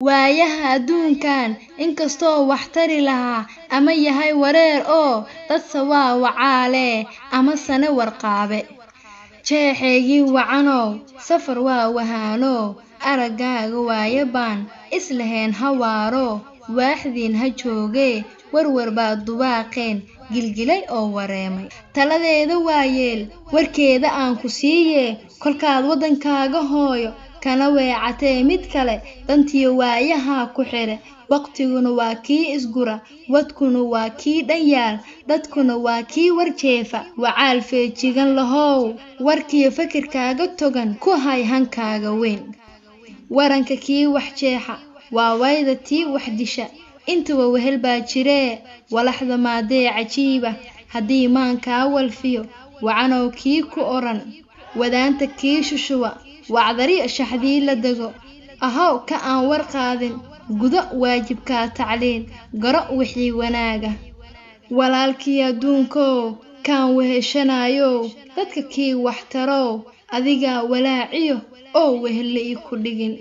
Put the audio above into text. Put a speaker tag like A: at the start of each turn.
A: waayaha adduunkan inkastoo wax tari lahaa ama yahay wareer oo dadsa waa wacaale ama sane warqaabe jeexeygii wacanow safar waa wahaano aragaaga waayabaan islahayn hawaaro waaxdiin ha jooge warwar baa dubaaqeen gilgilay oo wareemay taladeeda waayeel warkeeda aan ku siiye kolkaad wadankaaga hooyo kana weecatee mid kale dantiyo waayaha ku xire waqtiguna waa kii isgura wadkuna waa kii dhanyaal dadkuna waa kii warjeefa wacaal feejigan lahow warkiyo fikirkaaga togan ku hay hankaaga weyn waranka kii wax jeexa waa wayda tii wax disha intuba wehel baa jiree walaxda maadee cajiiba haddii maankaa walfiyo wacanow kii ku oran wadaanta kii shushuwa wacdari shaxdii la dego ahow ka aan war qaadin gudo waajibkaa tacliin garo wixii wanaaga walaalkii adduunkow kaan weheshanayo dadka kii wax tarow adiga walaaciyo oo wehle ku dhigin